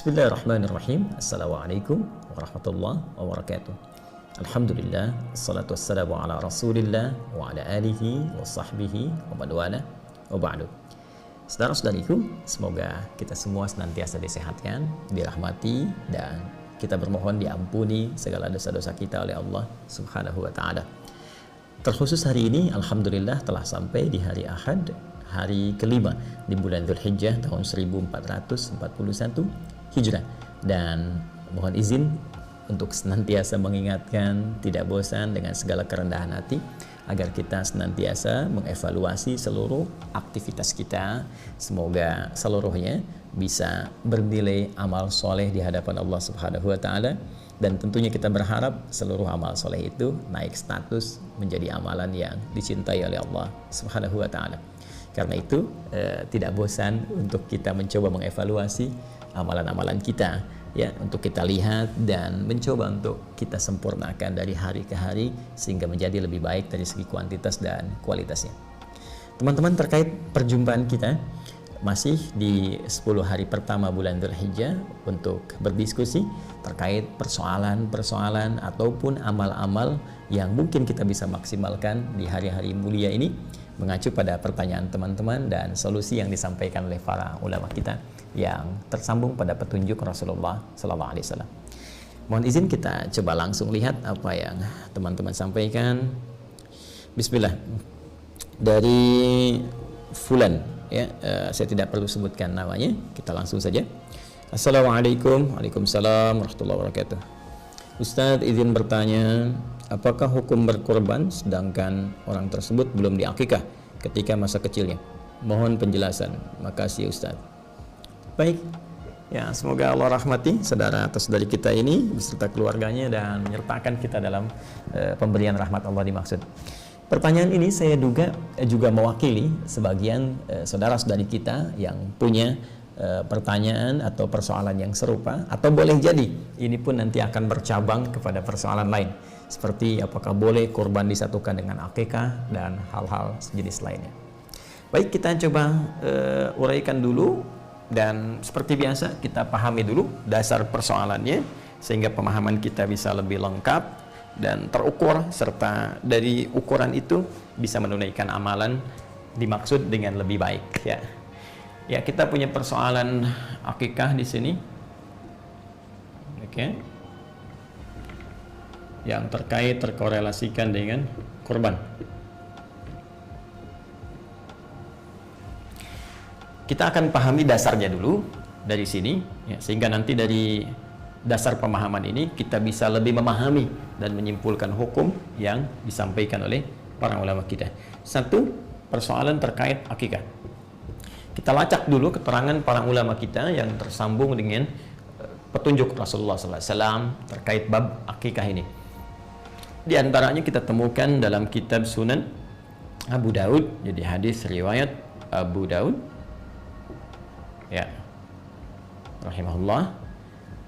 Bismillahirrahmanirrahim. Assalamualaikum warahmatullahi wabarakatuh. Alhamdulillah, assalatu wassalamu ala rasulillah wa ala alihi wa sahbihi wa man wala wa ba'du. Saudara-saudariku, semoga kita semua senantiasa disehatkan, dirahmati, dan kita bermohon diampuni segala dosa-dosa kita oleh Allah Subhanahu wa ta'ala. Terkhusus hari ini, alhamdulillah telah sampai di hari Ahad, hari kelima di bulan Dzulhijjah tahun 1441 Hijrah, dan mohon izin untuk senantiasa mengingatkan, tidak bosan dengan segala kerendahan hati, agar kita senantiasa mengevaluasi seluruh aktivitas kita. Semoga seluruhnya bisa bernilai amal soleh di hadapan Allah Subhanahu wa ta'ala, dan tentunya kita berharap seluruh amal soleh itu naik status menjadi amalan yang dicintai oleh Allah Subhanahu wa ta'ala. Karena itu tidak bosan untuk kita mencoba mengevaluasi amalan-amalan kita, ya, untuk kita lihat dan mencoba untuk kita sempurnakan dari hari ke hari sehingga menjadi lebih baik dari segi kuantitas dan kualitasnya. Teman-teman, terkait perjumpaan kita masih di 10 hari pertama bulan Dzulhijjah untuk berdiskusi terkait persoalan-persoalan ataupun amal-amal yang mungkin kita bisa maksimalkan di hari-hari mulia ini, mengacu pada pertanyaan teman-teman dan solusi yang disampaikan oleh para ulama kita yang tersambung pada petunjuk Rasulullah SAW. Mohon izin kita coba langsung lihat apa yang teman-teman sampaikan. Bismillah. Dari Fulan, ya, saya tidak perlu sebutkan namanya, kita langsung saja. Assalamualaikum. Waalaikumsalam warahmatullahi wabarakatuh. Ustadz, izin bertanya, apakah hukum berkorban sedangkan orang tersebut belum diakikah ketika masa kecilnya? Mohon penjelasan. Makasih Ustadz. Baik, ya, semoga Allah rahmati saudara atau saudari kita ini beserta keluarganya dan menyertakan kita dalam pemberian rahmat Allah dimaksud. Pertanyaan ini saya duga juga mewakili sebagian saudara-saudari kita yang punya pertanyaan atau persoalan yang serupa, atau boleh jadi ini pun nanti akan bercabang kepada persoalan lain, seperti apakah boleh kurban disatukan dengan akikah dan hal-hal sejenis lainnya. Baik, kita coba uraikan dulu. Dan seperti biasa kita pahami dulu dasar persoalannya sehingga pemahaman kita bisa lebih lengkap dan terukur, serta dari ukuran itu bisa menunaikan amalan dimaksud dengan lebih baik, ya. Ya, kita punya persoalan akikah di sini. Oke. Yang terkorelasikan dengan kurban. Kita akan pahami dasarnya dulu dari sini, ya, sehingga nanti dari dasar pemahaman ini kita bisa lebih memahami dan menyimpulkan hukum yang disampaikan oleh para ulama kita. Satu, persoalan terkait akikah. Kita lacak dulu keterangan para ulama kita yang tersambung dengan petunjuk Rasulullah SAW terkait bab akikah ini. Di antaranya kita temukan dalam kitab Sunan Abu Daud, jadi hadis riwayat Abu Daud, ya, rahimahullah,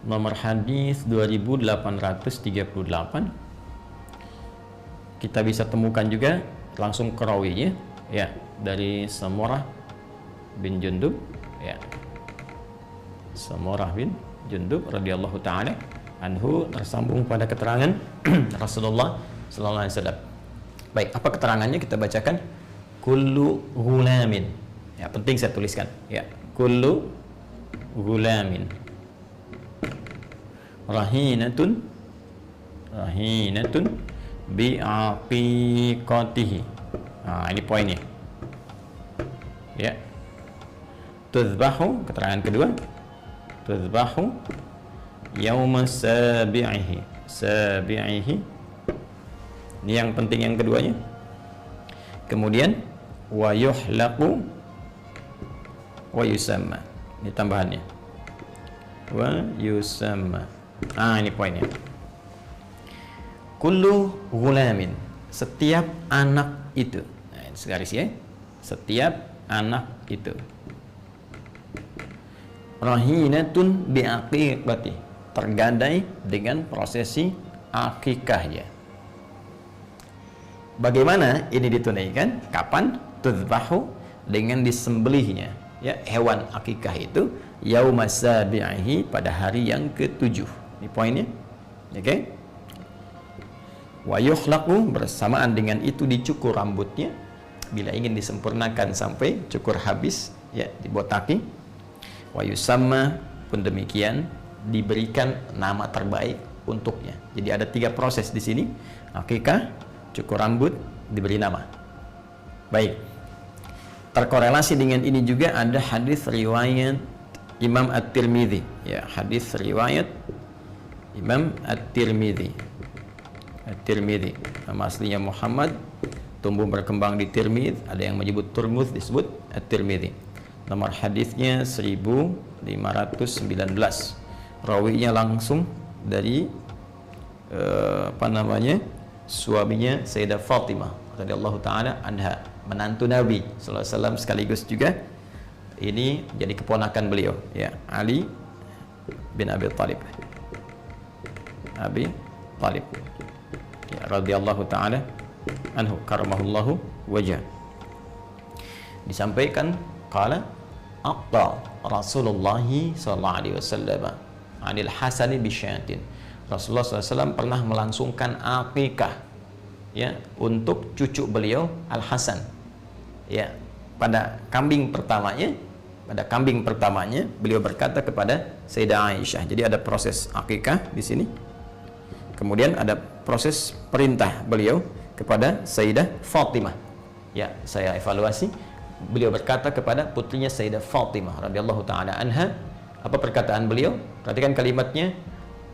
nomor hadis 2838. Kita bisa temukan juga langsung ke rawinya, ya, dari Samurah bin Jundub, ya, Samurah bin Jundub radhiyallahu taala anhu, tersambung pada keterangan Rasulullah sallallahu alaihi wasallam. Baik, apa keterangannya? Kita bacakan. Kullu ghulamin, ya, penting saya tuliskan, ya, kullu ghulamin rahinatun bi'aqiqatihi. Nah, ini poinnya, ya. Tuzbahu, keterangan kedua, tuzbahu yauma sabi'ihi. Ini yang penting yang keduanya. Kemudian wa yuhlaqu wa yusamma. Ini tambahannya. Wa yusamma. Ini poinnya. Kullu ghulamin, setiap anak itu. Nah, ini segaris, ya. Setiap anak itu. Rahinatun bi'aqiqati, tergadai dengan prosesi akikahnya. Bagaimana ini ditunaikan? Kapan? Tuzbahu, dengan disembelihnya, ya, hewan akikah itu yauma sabi'ihi, pada hari yang ke-7. Ini poinnya. Oke. Wa yukhlaqu, bersamaan dengan itu dicukur rambutnya bila ingin disempurnakan sampai cukur habis, ya, dibotaki. Wa yusamma, pun demikian diberikan nama terbaik untuknya. Jadi ada 3 proses di sini: akikah, cukur rambut, diberi nama. Baik. Terkorelasi dengan ini juga ada hadis riwayat Imam At-Tirmidzi, ya, hadis riwayat Imam At-Tirmidzi. At-Tirmidzi, nama aslinya Muhammad, tumbuh berkembang di Tirmidz, ada yang menyebut Turmuz, disebut At-Tirmidzi. Nomor hadisnya 1519. Rawinya langsung dari suaminya Sayyidah Fatimah radhiyallahu taala anha, menantu Nabi sallallahu alaihi wasallam, sekaligus juga ini jadi keponakan beliau, ya, Ali bin Abi Thalib. Abi Thalib, ya, radhiyallahu taala anhu karamahullahu wajah. Disampaikan qala aqta Rasulullah sallallahu alaihi wasallam anil Hasani bisyatin. Rasulullah SAW pernah melangsungkan akikah, ya, untuk cucu beliau Al Hasan, ya, pada kambing pertamanya. Pada kambing pertamanya beliau berkata kepada Sayyidah Aisyah. Jadi ada proses akikah di sini. Kemudian ada proses perintah beliau kepada Sayyidah Fatimah. Ya, saya evaluasi. Beliau berkata kepada putrinya Sayyidah Fatimah radhiyallahu taala anha, apa perkataan beliau? Perhatikan kalimatnya,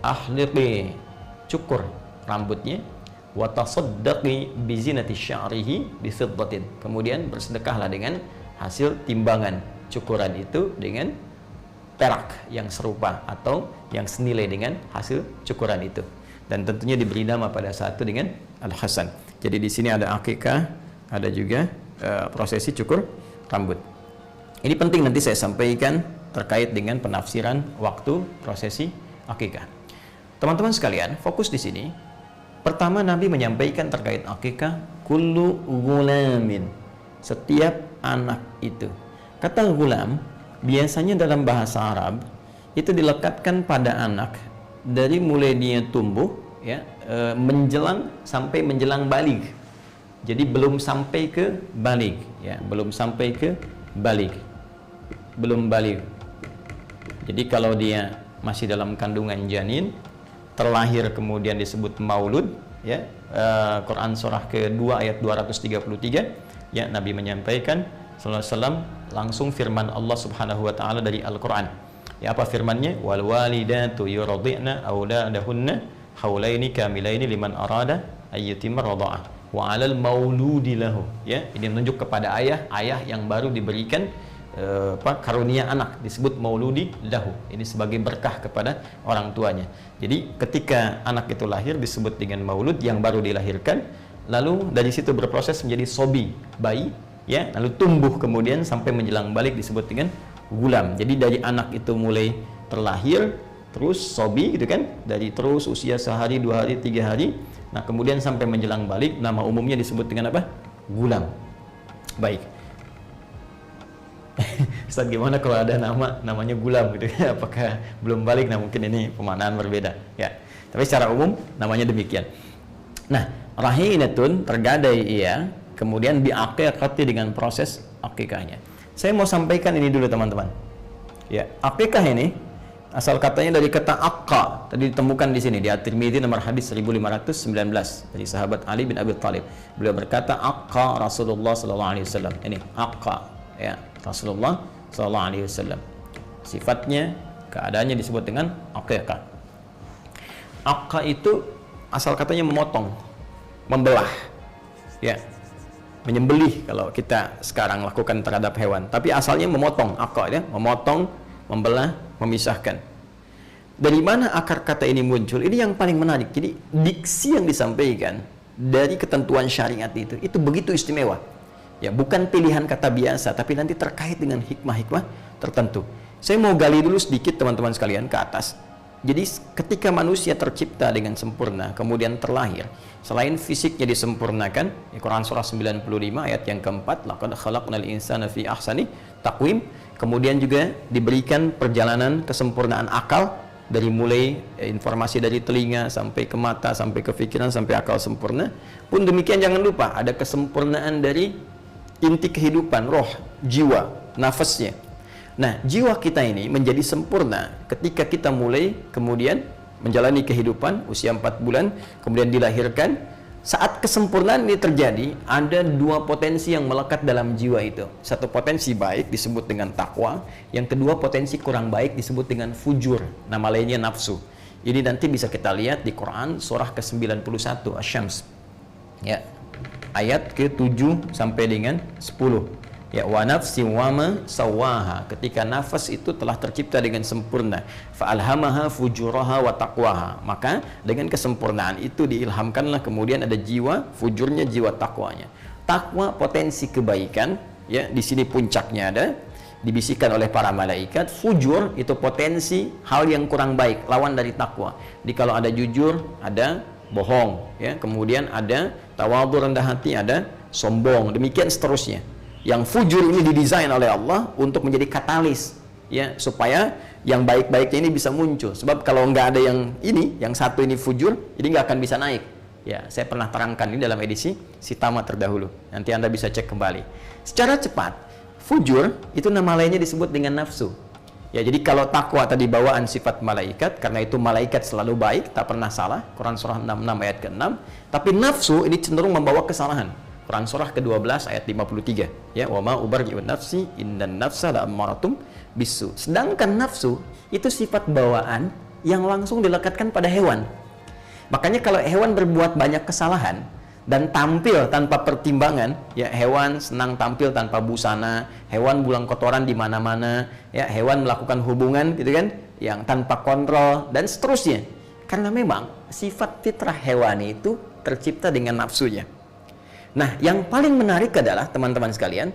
ahliqi, cukur rambutnya, wa tasaddaqi bi zinati sya'rihi bi fiddatin. Kemudian bersedekahlah dengan hasil timbangan cukuran itu dengan perak yang serupa atau yang senilai dengan hasil cukuran itu. Dan tentunya diberi nama pada saat itu dengan Al-Hasan. Jadi di sini ada akikah, ada juga prosesi cukur rambut. Ini penting nanti saya sampaikan terkait dengan penafsiran waktu prosesi akikah. Teman-teman sekalian, fokus di sini. Pertama, Nabi menyampaikan terkait akikah, kullu gulamin, setiap anak itu. Kata gulam biasanya dalam bahasa Arab itu dilekatkan pada anak dari mulai dia tumbuh, ya, menjelang sampai menjelang balig. Jadi belum sampai ke balig, ya, belum sampai ke balig, belum balig. Jadi kalau dia masih dalam kandungan janin, terlahir kemudian disebut maulud, ya, Quran surah ke-2 ayat 233, ya, Nabi menyampaikan sallallahu alaihi wasallam langsung firman Allah Subhanahu wa taala dari Al-Qur'an. Ya, apa firmannya? Wal walidatu yurdi'na auladahunna haulaini kamilaini liman arada ayyutimma radha'ah wa 'alal mauludi lahu. Ya, ini menunjuk kepada ayah yang baru diberikan karunia anak, disebut mauludi lahu. Ini sebagai berkah kepada orang tuanya. Jadi ketika anak itu lahir disebut dengan maulud, yang baru dilahirkan, lalu dari situ berproses menjadi sobi, bayi, ya, lalu tumbuh kemudian sampai menjelang balik disebut dengan gulam. Jadi dari anak itu mulai terlahir terus sobi, gitu kan, dari terus usia sehari, 2 hari, 3 hari, nah kemudian sampai menjelang balik, nama umumnya disebut dengan apa? Gulam. Baik. Ustaz, gimana kalau ada namanya gulam gitu ya? Apakah belum balik? Nah, mungkin ini pemaknaan berbeda, ya. Tapi secara umum namanya demikian. Nah, rahinatun, tergadai ia, kemudian diakikati dengan proses akikahnya. Saya mau sampaikan ini dulu teman-teman. Ya, akikah ini asal katanya dari kata akka, tadi ditemukan di sini di At-Tirmidzi nomor hadis 1519 dari sahabat Ali bin Abi Thalib. Beliau berkata akka Rasulullah sallallahu alaihi wasallam. Ini akka, ya, Rasulullah sallallahu alaihi wasallam. Sifatnya, keadaannya disebut dengan akikah. Akka itu asal katanya memotong, membelah, ya, menyembelih kalau kita sekarang lakukan terhadap hewan. Tapi asalnya memotong, akka, ya, memotong, membelah, memisahkan. Dari mana akar kata ini muncul? Ini yang paling menarik. Jadi diksi yang disampaikan dari ketentuan syariat itu begitu istimewa. Ya, bukan pilihan kata biasa, tapi nanti terkait dengan hikmah-hikmah tertentu. Saya mau gali dulu sedikit teman-teman sekalian ke atas. Jadi ketika manusia tercipta dengan sempurna, kemudian terlahir, selain fisiknya disempurnakan, Quran surah 95 ayat yang keempat, laqad khalaqnal insana fi ahsani taqwim, kemudian juga diberikan perjalanan kesempurnaan akal, dari mulai informasi dari telinga sampai ke mata, sampai ke pikiran, sampai akal sempurna. Pun demikian jangan lupa ada kesempurnaan dari inti kehidupan, roh, jiwa, nafasnya. Nah, jiwa kita ini menjadi sempurna ketika kita mulai kemudian menjalani kehidupan usia 4 bulan, kemudian dilahirkan. Saat kesempurnaan ini terjadi, ada dua potensi yang melekat dalam jiwa itu. Satu potensi baik disebut dengan takwa, yang kedua potensi kurang baik disebut dengan fujur, nama lainnya nafsu. Ini nanti bisa kita lihat di Quran surah ke-91 Asy-Syams. Ya. Ayat ke-7 sampai dengan 10. Ya, wa nafsin wa ma sawaha, ketika nafas itu telah tercipta dengan sempurna, fa alhamaha fujuraha wa taqwaha, maka dengan kesempurnaan itu diilhamkanlah kemudian ada jiwa fujurnya, jiwa takwanya. Takwa potensi kebaikan, ya, di sini puncaknya ada dibisikkan oleh para malaikat. Fujur itu potensi hal yang kurang baik, lawan dari takwa. Jadi kalau ada jujur, ada bohong, ya, kemudian ada tawadhu, rendah hati, ada sombong, demikian seterusnya. Yang fujur ini didesain oleh Allah untuk menjadi katalis, ya, supaya yang baik-baiknya ini bisa muncul. Sebab kalau nggak ada yang ini, yang satu ini fujur, jadi nggak akan bisa naik. Ya, saya pernah terangkan ini dalam edisi Sitama terdahulu. Nanti Anda bisa cek kembali. Secara cepat, fujur itu nama lainnya disebut dengan nafsu. Ya, jadi kalau takwa tadi bawaan sifat malaikat, karena itu malaikat selalu baik, tak pernah salah. Quran surah 66 ayat ke-6. Tapi nafsu ini cenderung membawa kesalahan. Quran surah ke-12 ayat 53, ya, wa ma ubarri'u nafsi innan nafsa la'ammaratun bisu. Sedangkan nafsu itu sifat bawaan yang langsung dilekatkan pada hewan. Makanya kalau hewan berbuat banyak kesalahan dan tampil tanpa pertimbangan, ya, hewan senang tampil tanpa busana, hewan buang kotoran di mana-mana, ya, hewan melakukan hubungan gitu kan yang tanpa kontrol dan seterusnya. Karena memang sifat fitrah hewani itu tercipta dengan nafsunya. Nah, yang paling menarik adalah teman-teman sekalian,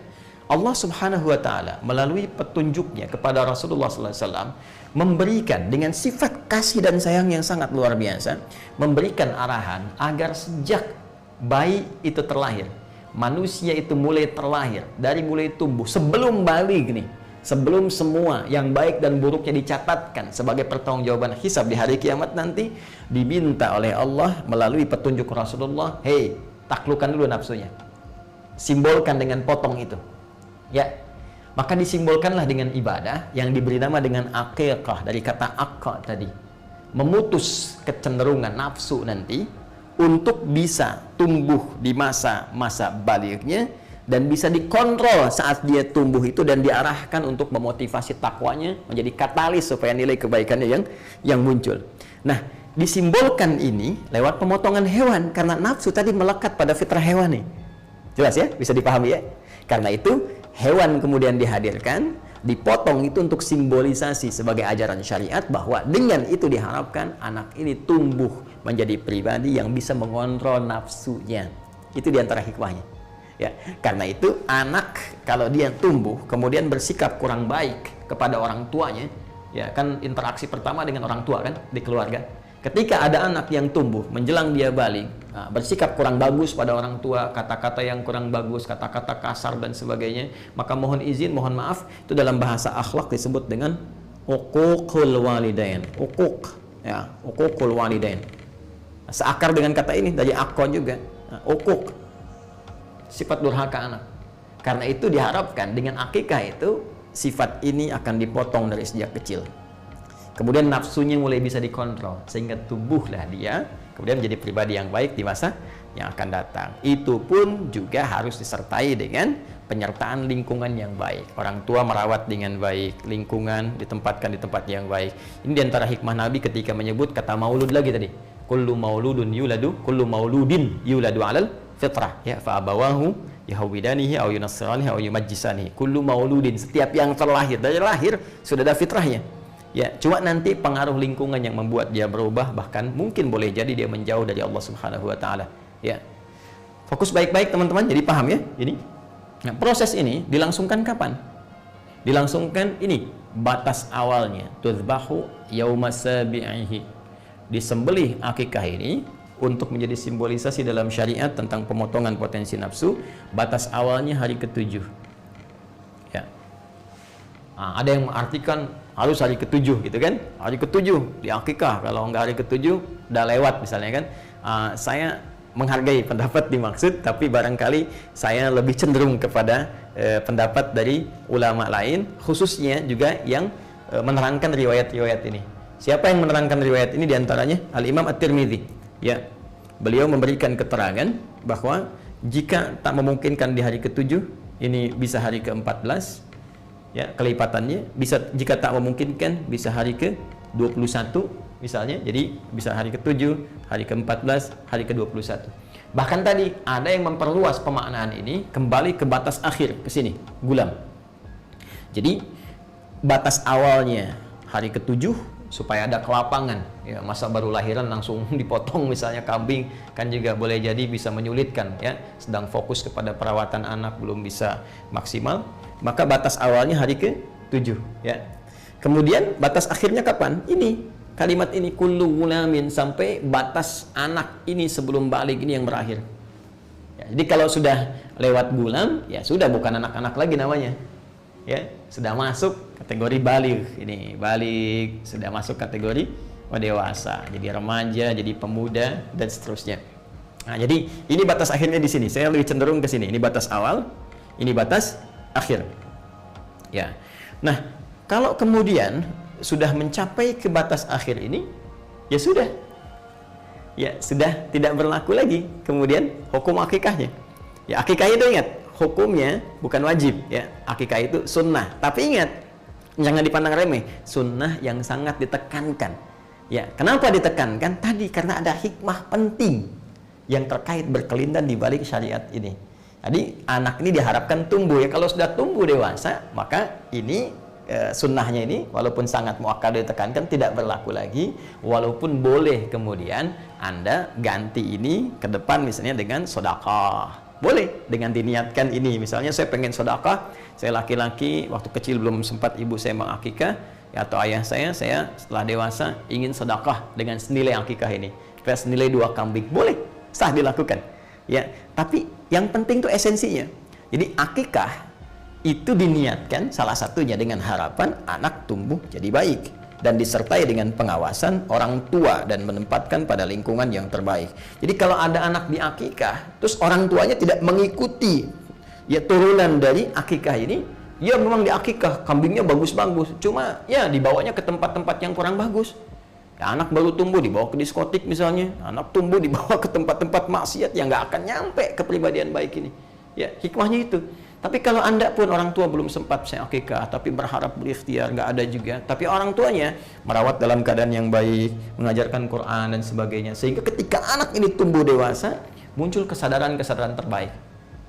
Allah Subhanahu wa taala melalui petunjuknya kepada Rasulullah sallallahu alaihi wasallam memberikan dengan sifat kasih dan sayang yang sangat luar biasa, memberikan arahan agar sejak bayi itu terlahir, manusia itu mulai terlahir, dari mulai tumbuh sebelum balik nih, sebelum semua yang baik dan buruknya dicatatkan sebagai pertanggungjawaban hisab di hari kiamat nanti, diminta oleh Allah melalui petunjuk Rasulullah, "Hei, taklukkan dulu nafsunya, simbolkan dengan potong itu." Ya, maka disimbolkanlah dengan ibadah yang diberi nama dengan aqiqah, dari kata aqqa tadi, memutus kecenderungan nafsu nanti untuk bisa tumbuh di masa baliknya dan bisa dikontrol saat dia tumbuh itu, dan diarahkan untuk memotivasi takwanya menjadi katalis supaya nilai kebaikannya yang muncul. Nah, disimbolkan ini lewat pemotongan hewan, karena nafsu tadi melekat pada fitrah hewani. Jelas ya? Bisa dipahami ya? Karena itu hewan kemudian dihadirkan, dipotong itu untuk simbolisasi sebagai ajaran syariat bahwa dengan itu diharapkan anak ini tumbuh menjadi pribadi yang bisa mengontrol nafsunya. Itu diantara hikmahnya. Ya, karena itu anak kalau dia tumbuh kemudian bersikap kurang baik kepada orang tuanya, ya kan interaksi pertama dengan orang tua kan di keluarga. Ketika ada anak yang tumbuh menjelang dia balik, bersikap kurang bagus pada orang tua, kata-kata yang kurang bagus, kata-kata kasar dan sebagainya, maka mohon izin, mohon maaf, itu dalam bahasa akhlak disebut dengan uququl walidain. Uquq, ya, uququl walidain. Seakar dengan kata ini dari akon juga, uquq, sifat durhaka anak. Karena itu diharapkan dengan akikah itu sifat ini akan dipotong dari sejak kecil. Kemudian nafsunya mulai bisa dikontrol sehingga tumbuhlah dia kemudian menjadi pribadi yang baik di masa yang akan datang. Itu pun juga harus disertai dengan penyertaan lingkungan yang baik. Orang tua merawat dengan baik, lingkungan ditempatkan di tempat yang baik. Ini diantara hikmah Nabi ketika menyebut kata maulud lagi tadi. Kullu mauludin yuladu alal fitrah, ya, fa abawahu yahwidanihi aw yunassiranihi aw yumajjisanihi. Kullu mauludin, setiap yang terlahir, dari lahir sudah ada fitrahnya. Ya, cuma nanti pengaruh lingkungan yang membuat dia berubah, bahkan mungkin boleh jadi dia menjauh dari Allah Subhanahu wa taala. Ya. Fokus baik-baik teman-teman, jadi paham ya? Ini. Nah, proses ini dilangsungkan kapan? Dilangsungkan ini batas awalnya, tuzbahu yauma sabi'ihi. Disembelih akikah ini untuk menjadi simbolisasi dalam syariat tentang pemotongan potensi nafsu. Batas awalnya hari ke-7. Ya. Ada yang mengartikan harus hari ke-7 gitu kan, hari ke-7 di akikah, kalau nggak hari ke-7 udah lewat misalnya kan. Saya menghargai pendapat dimaksud, tapi barangkali saya lebih cenderung kepada pendapat dari ulama lain, khususnya juga yang menerangkan riwayat-riwayat ini. Siapa yang menerangkan riwayat ini diantaranya? Al-Imam At-Tirmidzi. Ya, beliau memberikan keterangan bahwa jika tak memungkinkan di hari ke-7, ini bisa hari ke-14, ya, kelipatannya. Bisa, jika tak memungkinkan, bisa hari ke-21 misalnya. Jadi bisa hari ke-7, hari ke-14, hari ke-21. Bahkan tadi ada yang memperluas pemaknaan ini kembali ke batas akhir, ke sini, gulam. Jadi batas awalnya hari ke-7 supaya ada kelapangan, ya, masa baru lahiran langsung dipotong misalnya kambing, kan juga boleh jadi bisa menyulitkan, ya, sedang fokus kepada perawatan anak belum bisa maksimal, maka batas awalnya hari ke-7, ya. Kemudian batas akhirnya kapan? Ini kalimat ini, kullu gulamin, sampai batas anak ini sebelum balik ini yang berakhir, ya. Jadi kalau sudah lewat gulam, ya sudah, bukan anak-anak lagi namanya, ya, sudah masuk kategori balik, ini balik, sudah masuk kategori dewasa, jadi remaja, jadi pemuda, dan seterusnya. Nah, jadi ini batas akhirnya di sini. Saya lebih cenderung ke sini. Ini batas awal, ini batas akhir. Ya. Nah, kalau kemudian sudah mencapai ke batas akhir ini, ya sudah. Ya, sudah tidak berlaku lagi kemudian hukum akikahnya. Ya, akikahnya itu ingat, hukumnya bukan wajib, ya. Akikah itu sunnah. Tapi ingat, jangan dipandang remeh, sunnah yang sangat ditekankan. Ya, kenapa ditekankan? Tadi karena ada hikmah penting yang terkait berkelindan di balik syariat ini. Jadi anak ini diharapkan tumbuh, ya. Kalau sudah tumbuh dewasa, maka ini sunnahnya ini walaupun sangat muakkad ditekankan tidak berlaku lagi. Walaupun boleh kemudian Anda ganti ini ke depan misalnya dengan sedekah. Boleh dengan diniatkan ini, misalnya saya pengen sedekah, saya laki-laki, waktu kecil belum sempat ibu saya mengakikah, ya, atau ayah saya setelah dewasa ingin sedekah dengan senilai akikah ini, senilai 2 kambing, boleh, sah dilakukan, ya. Tapi yang penting itu esensinya. Jadi akikah itu diniatkan salah satunya dengan harapan anak tumbuh jadi baik dan disertai dengan pengawasan orang tua dan menempatkan pada lingkungan yang terbaik. Jadi kalau ada anak di akikah, terus orang tuanya tidak mengikuti, ya, turunan dari akikah ini, ya memang di akikah kambingnya bagus-bagus, cuma ya dibawanya ke tempat-tempat yang kurang bagus. Ya, anak baru tumbuh dibawa ke diskotik misalnya, anak tumbuh dibawa ke tempat-tempat maksiat yang nggak akan nyampe kepribadian baik ini. Ya, hikmahnya itu. Tapi kalau Anda pun orang tua belum sempat saya akikah, tapi berharap berikhtiar, nggak ada juga. Tapi orang tuanya merawat dalam keadaan yang baik, mengajarkan Quran dan sebagainya. Sehingga ketika anak ini tumbuh dewasa, muncul kesadaran-kesadaran terbaik.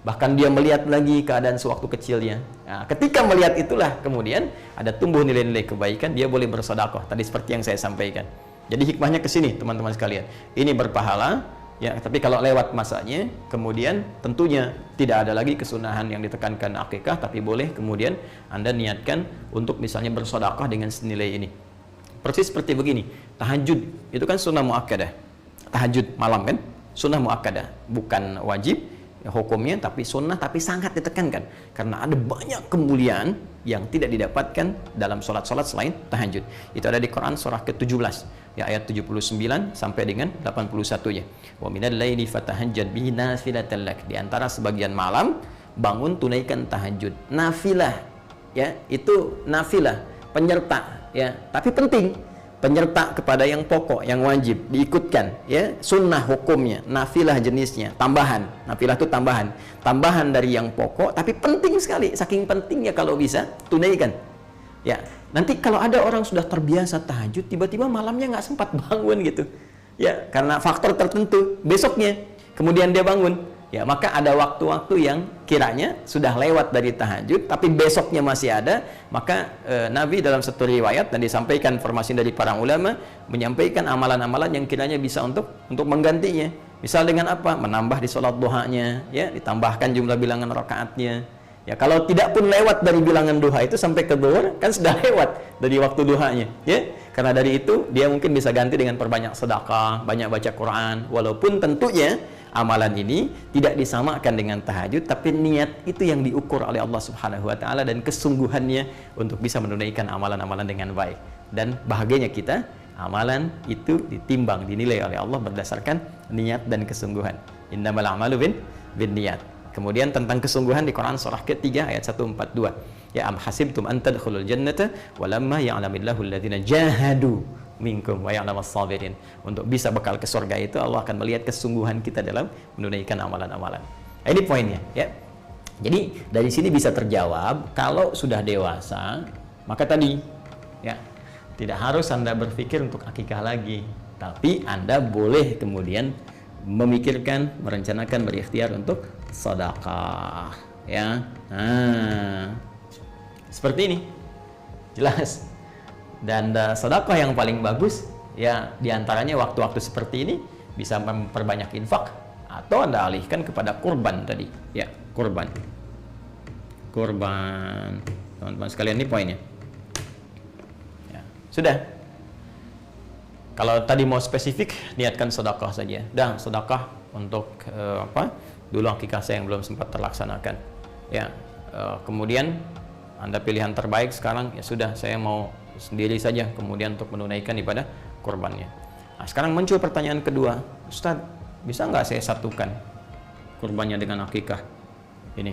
Bahkan dia melihat lagi keadaan sewaktu kecilnya. Nah, ketika melihat itulah kemudian ada tumbuh nilai-nilai kebaikan, dia boleh bersedekah. Tadi seperti yang saya sampaikan. Jadi hikmahnya ke sini teman-teman sekalian. Ini berpahala. Ya, tapi kalau lewat masanya, kemudian tentunya tidak ada lagi kesunahan yang ditekankan akikah, tapi boleh kemudian Anda niatkan untuk misalnya bersedekah dengan senilai ini. Persis seperti begini, tahajud itu kan sunnah muakkadah. Tahajud malam kan, sunnah muakkadah, bukan wajib ya, hukumnya, tapi sunnah, tapi sangat ditekankan karena ada banyak kemuliaan yang tidak didapatkan dalam sholat-sholat selain tahajud. Itu ada di Quran surah ke-17, ya, ayat 79 sampai dengan 81-nya. Wa minal laili fatahajjad bihi nafilatan lak. Di antara sebagian malam bangun tunaikan tahajud. Nafilah, ya, itu nafilah, penyerta, ya, tapi penting. Penyerta kepada yang pokok, yang wajib diikutkan, ya, sunnah hukumnya, nafilah jenisnya, tambahan. Nafilah itu tambahan, tambahan dari yang pokok, tapi penting sekali, saking pentingnya kalau bisa tunaikan. Ya, nanti kalau ada orang sudah terbiasa tahajud, tiba-tiba malamnya nggak sempat bangun gitu, ya, karena faktor tertentu, besoknya kemudian dia bangun. Ya, maka ada waktu-waktu yang kiranya sudah lewat dari tahajud, tapi besoknya masih ada, maka Nabi dalam satu riwayat dan disampaikan informasi dari para ulama, menyampaikan amalan-amalan yang kiranya bisa untuk menggantinya. Misal dengan apa? Menambah di sholat duhanya, ya, ditambahkan jumlah bilangan rakaatnya. Ya, kalau tidak pun lewat dari bilangan duha itu sampai ke zuhur, kan sudah lewat dari waktu duhanya, ya. Karena dari itu dia mungkin bisa ganti dengan perbanyak sedekah, banyak baca Quran, walaupun tentunya amalan ini tidak disamakan dengan tahajud, tapi niat itu yang diukur oleh Allah Subhanahu wa taala dan kesungguhannya untuk bisa menunaikan amalan-amalan dengan baik. Dan bahagianya kita, amalan itu ditimbang, dinilai oleh Allah berdasarkan niat dan kesungguhan. Innamal a'malu bin niat. Kemudian tentang kesungguhan di Quran surah ketiga ayat 142. Ya am hasibtum an tadkhulul jannata walamma ya'lamillahu alladhina jahadu minkum wa ya'lamas sabirin. Untuk bisa bekal ke surga itu Allah akan melihat kesungguhan kita dalam menunaikan amalan-amalan. Nah, ini poinnya ya. Jadi dari sini bisa terjawab, kalau sudah dewasa maka tadi ya tidak harus Anda berpikir untuk akikah lagi, tapi Anda boleh kemudian memikirkan, merencanakan, berikhtiar untuk sedekah ya. Nah, seperti ini jelas. Dan sedekah yang paling bagus ya diantaranya waktu-waktu seperti ini bisa memperbanyak infak, atau Anda alihkan kepada kurban tadi ya, kurban teman-teman sekalian. Ini poinnya ya. Sudah. Kalau tadi mau spesifik, niatkan sedekah saja. Dan sedekah untuk dulu akikah saya yang belum sempat terlaksanakan. Ya, kemudian Anda pilihan terbaik sekarang ya sudah, saya mau sendiri saja kemudian untuk menunaikan ibadah kurbannya. Nah, sekarang muncul pertanyaan kedua, Ustadz, bisa nggak saya satukan kurbannya dengan akikah? Ini.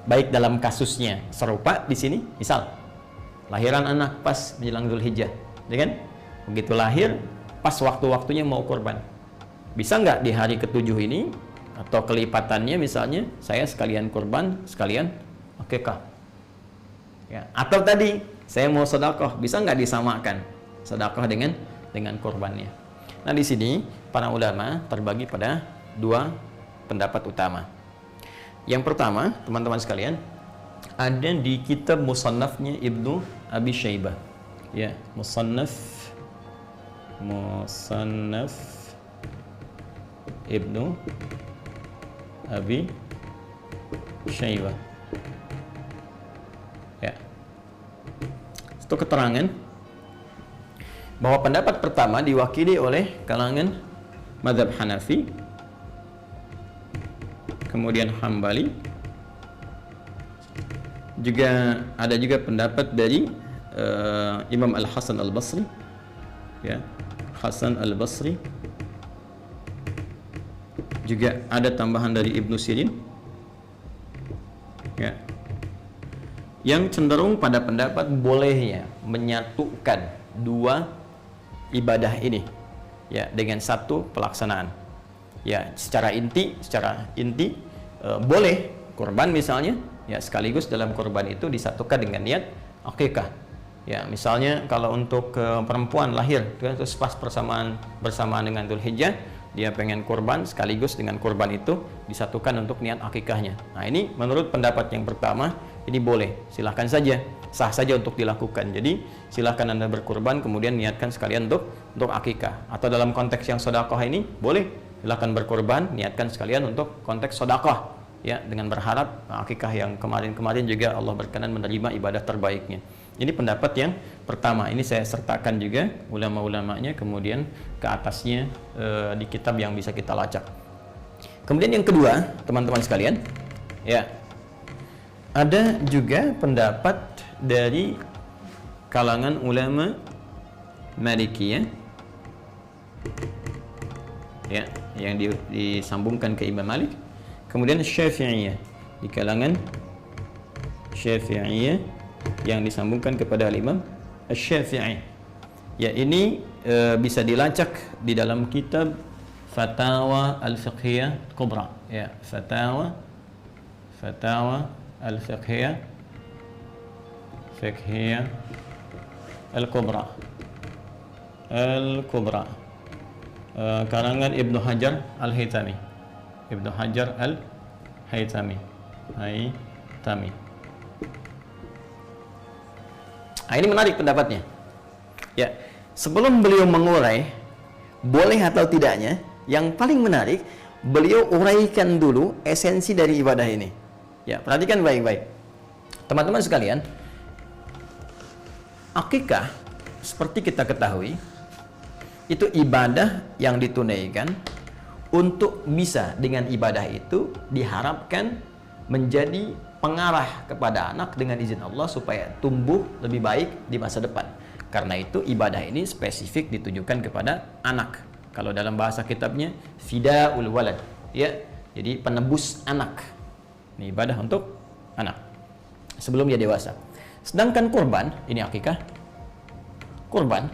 Baik dalam kasusnya serupa di sini, misal lahiran anak pas menjelang Dzulhijjah, ya kan? Begitu lahir, pas waktu-waktunya mau kurban. Bisa nggak di hari ke-7 ini, atau kelipatannya misalnya, saya sekalian kurban, sekalian akikah? Ya. Atau tadi, saya mau sedekah, bisa nggak disamakan sedekah dengan kurbannya? Nah, di sini para ulama terbagi pada dua pendapat utama. Yang pertama, teman-teman sekalian, ada di kitab musannafnya Ibnu Abi Syaibah ya, musannaf Ibnu Abi Syaibah ya. Itu keterangan bahwa pendapat pertama diwakili oleh kalangan mazhab Hanafi, kemudian Hambali, juga ada juga pendapat dari Imam Al-Hasan Al-Basri ya, Hasan Al-Basri, juga ada tambahan dari Ibnu Sirin ya, yang cenderung pada pendapat bolehnya menyatukan dua ibadah ini ya dengan satu pelaksanaan ya. Secara inti boleh kurban misalnya ya, sekaligus dalam kurban itu disatukan dengan niat akikah ya. Misalnya kalau untuk perempuan lahir terus pas bersamaan dengan Dzulhijjah, dia pengen kurban, sekaligus dengan kurban itu disatukan untuk niat akikahnya. Nah, ini menurut pendapat yang pertama, ini boleh, silahkan saja, sah saja untuk dilakukan. Jadi silahkan Anda berkurban kemudian niatkan sekalian untuk akikah. Atau dalam konteks yang sedekah ini boleh, silahkan berkurban, niatkan sekalian untuk konteks sedekah ya, dengan berharap akikah yang kemarin-kemarin juga Allah berkenan menerima ibadah terbaiknya. Ini pendapat yang pertama. Ini saya sertakan juga ulama-ulamanya kemudian ke atasnya di kitab yang bisa kita lacak. Kemudian yang kedua, teman-teman sekalian ya, ada juga pendapat dari kalangan ulama Malikiyah ya, yang disambungkan ke Imam Malik. Kemudian Syafi'iyah, di kalangan Syafi'iyah yang disambungkan kepada Imam Asy-Syafi'i. Ya, ini bisa dilacak di dalam kitab Fatawa Al-Fiqhiyah Kubra ya, Fatawa Al-Fiqhiyah Al-Kubra karangan Ibnu Hajar Al-Haytami. Nah, ini menarik pendapatnya. Ya, sebelum beliau mengurai boleh atau tidaknya, yang paling menarik beliau uraikan dulu esensi dari ibadah ini. Ya, perhatikan baik-baik. Teman-teman sekalian, akikah seperti kita ketahui itu ibadah yang ditunaikan untuk bisa dengan ibadah itu diharapkan menjadi pengarah kepada anak dengan izin Allah supaya tumbuh lebih baik di masa depan. Karena itu ibadah ini spesifik ditujukan kepada anak. Kalau dalam bahasa kitabnya fidaul walad, ya. Jadi penebus anak. Ini ibadah untuk anak sebelum dia dewasa. Sedangkan kurban, ini akikah. Kurban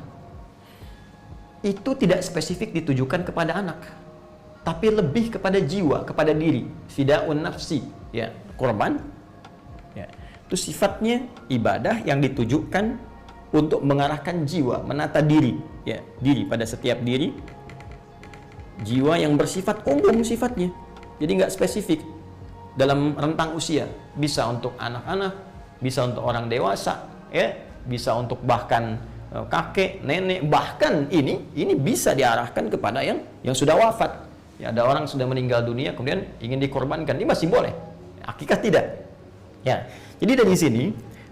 itu tidak spesifik ditujukan kepada anak, tapi lebih kepada jiwa, kepada diri. Fidaun nafsi, ya. Kurban, ya. Itu sifatnya ibadah yang ditujukan untuk mengarahkan jiwa, menata diri, ya, diri pada setiap diri. Jiwa yang bersifat umum sifatnya. Jadi nggak spesifik dalam rentang usia. Bisa untuk anak-anak, bisa untuk orang dewasa, ya, bisa untuk bahkan kakek, nenek, bahkan ini bisa diarahkan kepada yang sudah wafat. Ya, ada orang sudah meninggal dunia kemudian ingin dikorbankan, ini masih boleh. Akikah tidak. Ya. Jadi dari sini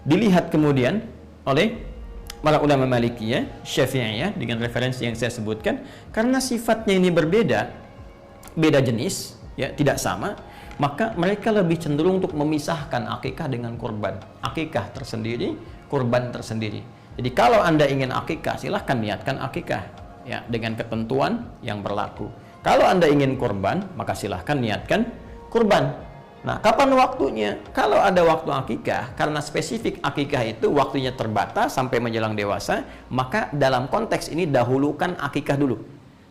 dilihat kemudian oleh para ulama Malikiyah, Syafi'iyah dengan referensi yang saya sebutkan, karena sifatnya ini berbeda, beda jenis, ya, tidak sama, maka mereka lebih cenderung untuk memisahkan akikah dengan kurban. Akikah tersendiri, kurban tersendiri. Jadi kalau Anda ingin akikah, silahkan niatkan akikah, ya, dengan ketentuan yang berlaku. Kalau Anda ingin kurban, maka silahkan niatkan kurban. Nah, kapan waktunya? Kalau ada waktu akikah, karena spesifik akikah itu waktunya terbatas sampai menjelang dewasa, maka dalam konteks ini dahulukan akikah dulu.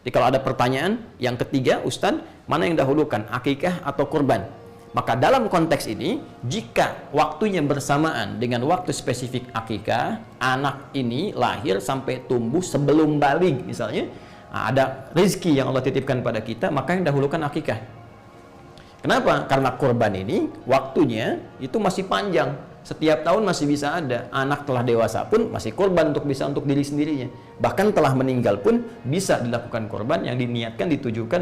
Jadi kalau ada pertanyaan yang ketiga, Ustadz, mana yang dahulukan, akikah atau kurban? Maka dalam konteks ini, jika waktunya bersamaan dengan waktu spesifik akikah, anak ini lahir sampai tumbuh sebelum balik misalnya, ada rezeki yang Allah titipkan pada kita, maka yang dahulukan akikah. Kenapa? Karena kurban ini waktunya itu masih panjang. Setiap tahun masih bisa ada. Anak telah dewasa pun masih kurban untuk diri sendirinya. Bahkan telah meninggal pun bisa dilakukan kurban yang diniatkan, ditujukan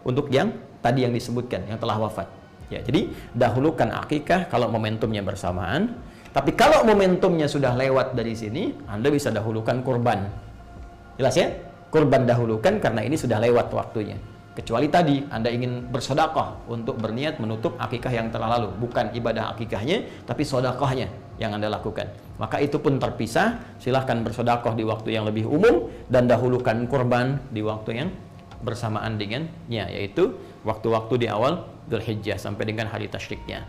untuk yang tadi yang disebutkan, yang telah wafat. Ya, jadi dahulukan akikah kalau momentumnya bersamaan. Tapi kalau momentumnya sudah lewat dari sini, Anda bisa dahulukan kurban. Jelas ya? Kurban dahulukan karena ini sudah lewat waktunya. Kecuali tadi Anda ingin bersedekah untuk berniat menutup akikah yang telah lalu, bukan ibadah akikahnya tapi sedekahnya yang Anda lakukan. Maka itu pun terpisah. Silahkan bersedekah di waktu yang lebih umum dan dahulukan kurban di waktu yang bersamaan dengannya, yaitu waktu-waktu di awal Dzulhijjah sampai dengan hari tasyriknya.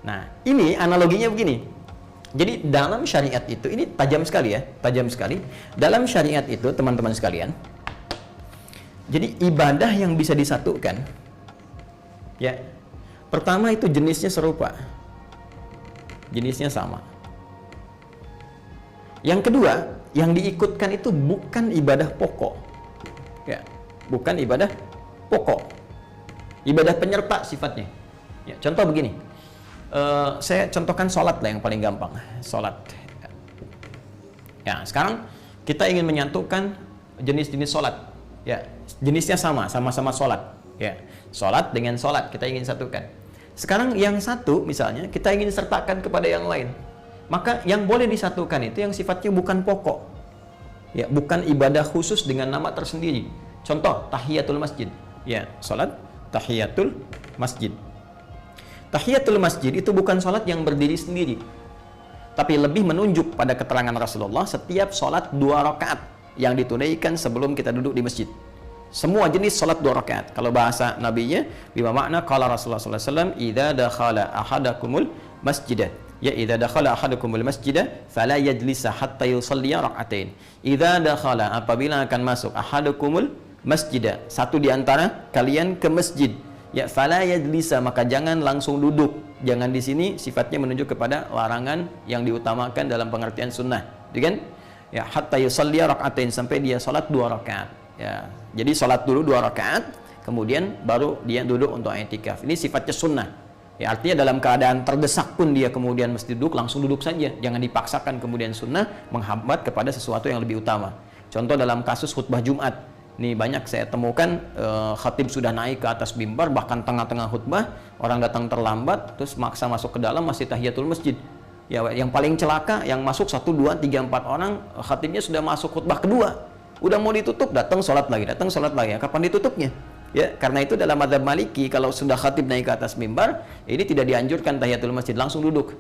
Nah, ini analoginya begini. Jadi dalam syariat itu, ini tajam sekali ya, tajam sekali. Dalam syariat itu, teman-teman sekalian, jadi ibadah yang bisa disatukan, ya, pertama itu jenisnya serupa, jenisnya sama. Yang kedua, yang diikutkan itu bukan ibadah pokok, ya, bukan ibadah pokok, ibadah penyerta sifatnya. Ya, contoh begini, saya contohkan sholat lah yang paling gampang, sholat. Ya, sekarang kita ingin menyatukan jenis-jenis sholat. Ya, jenisnya sama-sama sholat. Ya, sholat dengan sholat kita ingin satukan. Sekarang yang satu misalnya kita ingin sertakan kepada yang lain. Maka yang boleh disatukan itu yang sifatnya bukan pokok. Ya, bukan ibadah khusus dengan nama tersendiri. Contoh, tahiyatul masjid. Ya, sholat tahiyatul masjid. Tahiyatul masjid itu bukan sholat yang berdiri sendiri, tapi lebih menunjuk pada keterangan Rasulullah setiap sholat 2 rakaat yang ditunaikan sebelum kita duduk di masjid. Semua jenis sholat 2 rakaat. Kalau bahasa nabinya, bima makna qala Rasulullah sallallahu alaihi wasallam, idza dakhala ahadakumul masjidah, ya idza dakhala ahadukumul masjidah fala yajlisa hatta yusalli rak'atain. Idza dakhala, apabila akan masuk, ahadukumul masjidah, satu di antara kalian ke masjid, ya fala yajlisa, maka jangan langsung duduk. Jangan di sini sifatnya menunjuk kepada larangan yang diutamakan dalam pengertian sunnah, kan? Ya, hatta yusalli rak'atain, sampai dia salat 2 rakaat. Ya, jadi salat dulu 2 rakaat, kemudian baru dia duduk untuk i'tikaf. Ini sifatnya sunnah. Ya, artinya dalam keadaan terdesak pun dia kemudian mesti duduk, langsung duduk saja. Jangan dipaksakan kemudian sunnah menghambat kepada sesuatu yang lebih utama. Contoh dalam kasus khutbah Jumat. Ini banyak saya temukan, khatib sudah naik ke atas mimbar, bahkan tengah-tengah khutbah, orang datang terlambat, terus maksa masuk ke dalam, masih tahiyatul masjid. Ya, yang paling celaka, yang masuk 1, 2, 3, 4 orang, khatibnya sudah masuk khutbah kedua. Udah mau ditutup, datang sholat lagi. Kapan ditutupnya? Ya, karena itu dalam mazhab Maliki, kalau sudah khatib naik ke atas mimbar, ini tidak dianjurkan tahiyatul masjid, langsung duduk.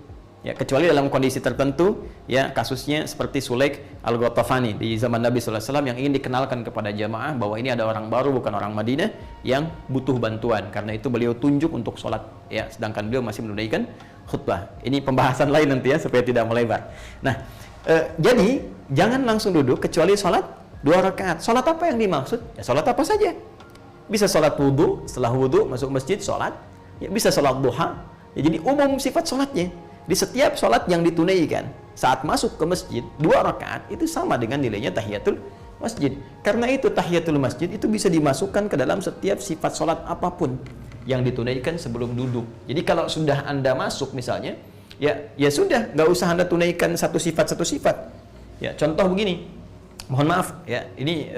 Ya, kecuali dalam kondisi tertentu, ya kasusnya seperti Sulaik Al-Ghatafani di zaman Nabi SAW yang ingin dikenalkan kepada jamaah bahwa ini ada orang baru, bukan orang Madinah, yang butuh bantuan. Karena itu beliau tunjuk untuk sholat, ya, sedangkan beliau masih menunaikan khutbah. Ini pembahasan lain nanti ya, supaya tidak melebar. Nah, jadi jangan langsung duduk kecuali sholat 2 rakaat. Sholat apa yang dimaksud? Ya sholat apa saja. Bisa sholat wudhu, setelah wudhu masuk masjid sholat, ya, bisa sholat duha. Ya, jadi umum sifat sholatnya. Di setiap sholat yang ditunaikan saat masuk ke masjid 2 rakaat itu sama dengan nilainya tahiyatul masjid. Karena itu tahiyatul masjid itu bisa dimasukkan ke dalam setiap sifat sholat apapun yang ditunaikan sebelum duduk. Jadi kalau sudah Anda masuk misalnya, ya sudah, nggak usah Anda tunaikan satu sifat. Ya, contoh begini, mohon maaf ya, ini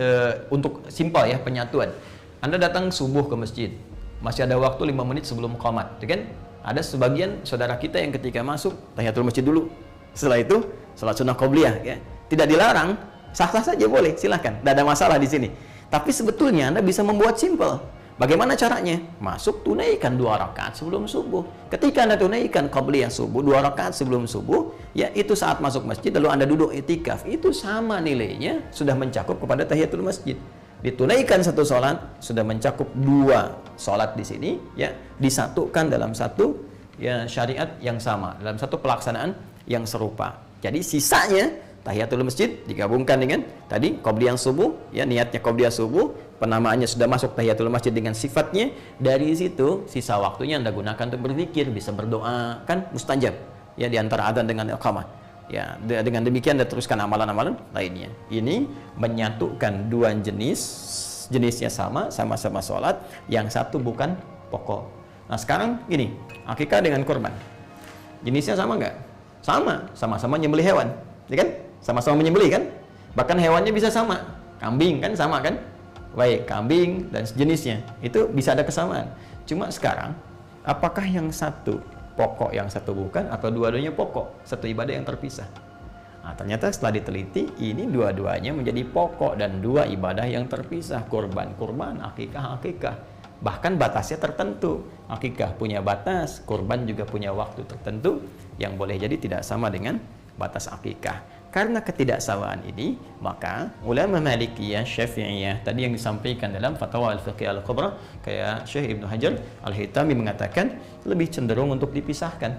untuk simpel ya penyatuan. Anda datang subuh ke masjid, masih ada waktu 5 menit sebelum qomat, ya kan? Ada sebagian saudara kita yang ketika masuk tahiyatul masjid dulu, setelah itu salat sunnah qobliyah, ya. Tidak dilarang, sah-sah saja boleh, silahkan, tidak ada masalah di sini. Tapi sebetulnya Anda bisa membuat simpel. Bagaimana caranya? Masuk, tunaikan 2 rakaat sebelum subuh. Ketika Anda tunaikan qobliyah subuh 2 rakaat sebelum subuh, ya itu saat masuk masjid lalu Anda duduk iktikaf, itu sama nilainya sudah mencakup kepada tahiyatul masjid. Ditunaikan satu sholat sudah mencakup 2 sholat di sini, ya, disatukan dalam satu ya syariat yang sama, dalam satu pelaksanaan yang serupa. Jadi sisanya tahiyatul masjid digabungkan dengan tadi qobliyah subuh, ya, niatnya qobliyah subuh, penamaannya sudah masuk tahiyatul masjid dengan sifatnya. Dari situ sisa waktunya Anda gunakan untuk berzikir, bisa berdoa, kan mustajab ya, di antara adzan dengan iqamah. Ya, dengan demikian Anda teruskan amalan-amalan lainnya. Ini menyatukan 2 jenisnya sama-sama sholat, yang satu bukan pokok. Nah sekarang gini, akikah dengan kurban, jenisnya sama nggak? Sama-sama nyembelih hewan, ya kan? Sama-sama menyembelih kan? Bahkan hewannya bisa sama, kambing kan sama kan? Baik, kambing dan sejenisnya itu bisa ada kesamaan. Cuma sekarang, apakah yang satu pokok yang satu bukan, atau dua-duanya pokok, satu ibadah yang terpisah? Nah, ternyata setelah diteliti, ini dua-duanya menjadi pokok dan 2 ibadah yang terpisah. Kurban, akikah. Bahkan batasnya tertentu. Akikah punya batas, kurban juga punya waktu tertentu yang boleh jadi tidak sama dengan batas akikah. Karena ketidaksamaan ini, maka ulama Malikiyah, Syafi'iyah tadi yang disampaikan dalam Fatwa Al-Fiqh Al-Kubra, kayak Syekh Ibnu Hajar Al-Haytami mengatakan lebih cenderung untuk dipisahkan.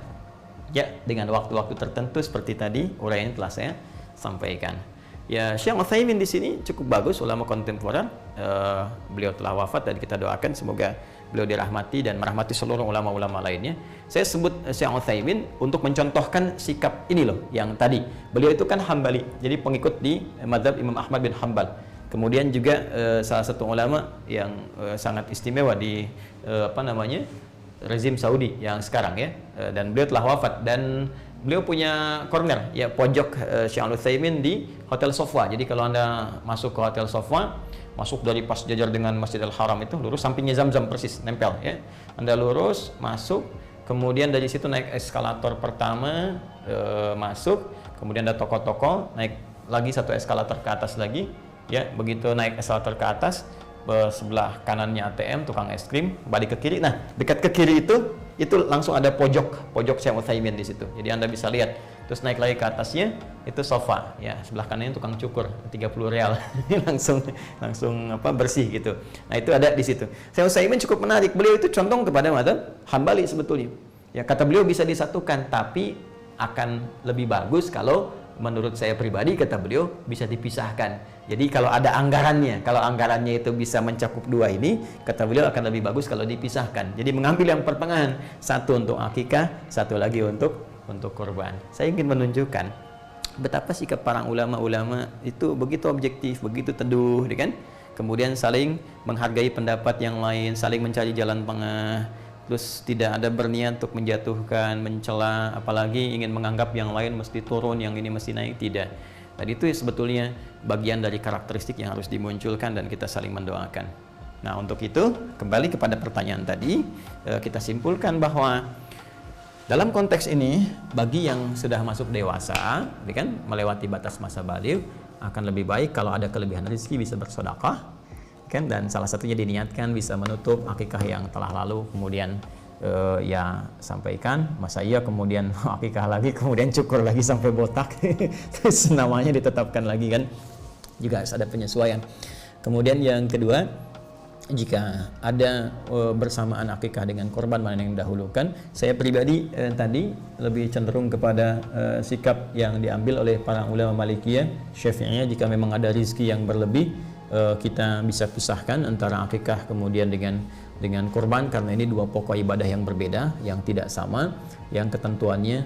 Ya, dengan waktu-waktu tertentu seperti tadi uraian telah saya sampaikan. Ya, Syekh Utsaimin di sini cukup bagus, ulama kontemporer. Beliau telah wafat dan kita doakan semoga beliau dirahmati dan merahmati seluruh ulama-ulama lainnya. Saya sebut Syekh Utsaimin untuk mencontohkan sikap ini loh, yang tadi. Beliau itu kan Hambali, jadi pengikut di mazhab Imam Ahmad bin Hanbal. Kemudian juga salah satu ulama yang sangat istimewa di rezim Saudi yang sekarang ya. Dan beliau telah wafat dan beliau punya corner ya, pojok Syekh Utsaimin di Hotel Sofwa. Jadi kalau Anda masuk ke Hotel Sofwa, masuk dari pas jajar dengan Masjidil Haram itu lurus, sampingnya Zamzam persis nempel ya. Anda lurus masuk, kemudian dari situ naik eskalator pertama, masuk, kemudian ada toko-toko, naik lagi satu eskalator ke atas lagi ya. Begitu naik eskalator ke atas, sebelah kanannya ATM, tukang es krim, balik ke kiri. Nah, dekat ke kiri itu langsung ada pojok Syekh Utsaimin di situ. Jadi Anda bisa lihat. Terus naik lagi ke atasnya itu sofa ya, sebelah kanannya tukang cukur 30 real. langsung bersih gitu. Nah, itu ada di situ. Syekh Utsaimin cukup menarik. Beliau itu condong kepada mazhab Hambali sebetulnya. Ya, kata beliau bisa disatukan, tapi akan lebih bagus kalau menurut saya pribadi, kata beliau, bisa dipisahkan. Jadi kalau ada anggarannya, kalau anggarannya itu bisa mencakup 2 ini, kata beliau akan lebih bagus kalau dipisahkan. Jadi mengambil yang pertengahan, satu untuk akikah, satu lagi untuk kurban. Saya ingin menunjukkan betapa sikap para ulama-ulama itu begitu objektif, begitu teduh, kan? Kemudian saling menghargai pendapat yang lain, saling mencari jalan tengah. Terus tidak ada berniat untuk menjatuhkan, mencela, apalagi ingin menganggap yang lain mesti turun, yang ini mesti naik, tidak. Dan itu sebetulnya bagian dari karakteristik yang harus dimunculkan dan kita saling mendoakan. Nah, untuk itu kembali kepada pertanyaan tadi, kita simpulkan bahwa dalam konteks ini, bagi yang sudah masuk dewasa, kan, melewati batas masa baligh, akan lebih baik kalau ada kelebihan rezeki bisa bersedekah, kan, dan salah satunya diniatkan bisa menutup akikah yang telah lalu, kemudian ya sampaikan masa iya kemudian akikah lagi, kemudian cukur lagi sampai botak terus namanya ditetapkan lagi, kan, juga harus ada penyesuaian. Kemudian yang kedua, jika ada bersamaan akikah dengan korban, mana yang didahulukan? Saya pribadi tadi lebih cenderung kepada sikap yang diambil oleh para ulama Malikiyah, Syafi'iyah, jika memang ada rizki yang berlebih, kita bisa pisahkan antara akikah kemudian dengan kurban, karena ini dua pokok ibadah yang berbeda, yang tidak sama, yang ketentuannya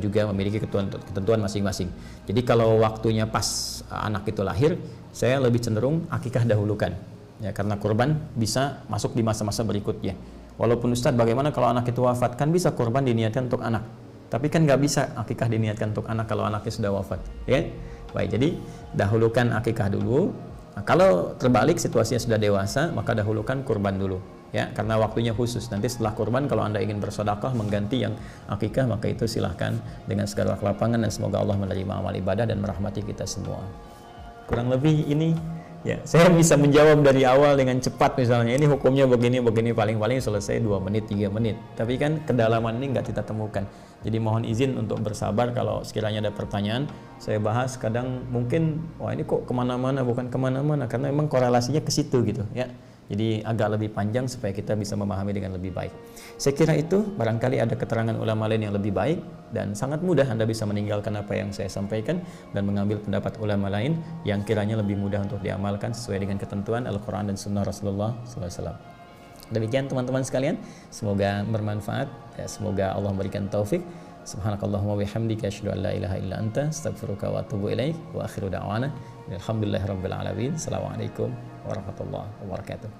juga memiliki ketentuan masing-masing. Jadi kalau waktunya pas anak itu lahir, saya lebih cenderung akikah dahulukan, ya, karena kurban bisa masuk di masa-masa berikutnya. Walaupun Ustadz, bagaimana kalau anak itu wafat? Kan bisa kurban diniatkan untuk anak, tapi kan nggak bisa akikah diniatkan untuk anak kalau anaknya sudah wafat, ya. Baik, jadi dahulukan akikah dulu. Nah, kalau terbalik situasinya sudah dewasa, maka dahulukan kurban dulu, ya, karena waktunya khusus. Nanti setelah kurban, kalau Anda ingin bersedekah mengganti yang akikah, maka itu silahkan dengan segala kelapangan, dan semoga Allah menerima amal ibadah dan merahmati kita semua. Kurang lebih ini, ya, saya bisa menjawab dari awal dengan cepat, misalnya ini hukumnya begini paling-paling selesai 2 menit 3 menit, tapi kan kedalaman ini nggak kita temukan. Jadi mohon izin untuk bersabar kalau sekiranya ada pertanyaan. Saya bahas kadang mungkin wah ini kok kemana-mana, bukan kemana-mana, karena memang korelasinya ke situ gitu, ya. Jadi agak lebih panjang supaya kita bisa memahami dengan lebih baik. Saya kira itu, barangkali ada keterangan ulama lain yang lebih baik, dan sangat mudah Anda bisa meninggalkan apa yang saya sampaikan dan mengambil pendapat ulama lain yang kiranya lebih mudah untuk diamalkan sesuai dengan ketentuan Al-Quran dan Sunnah Rasulullah SAW. Demikian teman-teman sekalian, semoga bermanfaat, ya, semoga Allah memberikan taufik. Subhanakallahumma bihamdika asyhadu an la ilaha illa anta astaghfiruka wa atubu ilaik, wa akhiru da'wana alhamdulillahirabbil alamin. Assalamualaikum warahmatullahi wabarakatuh.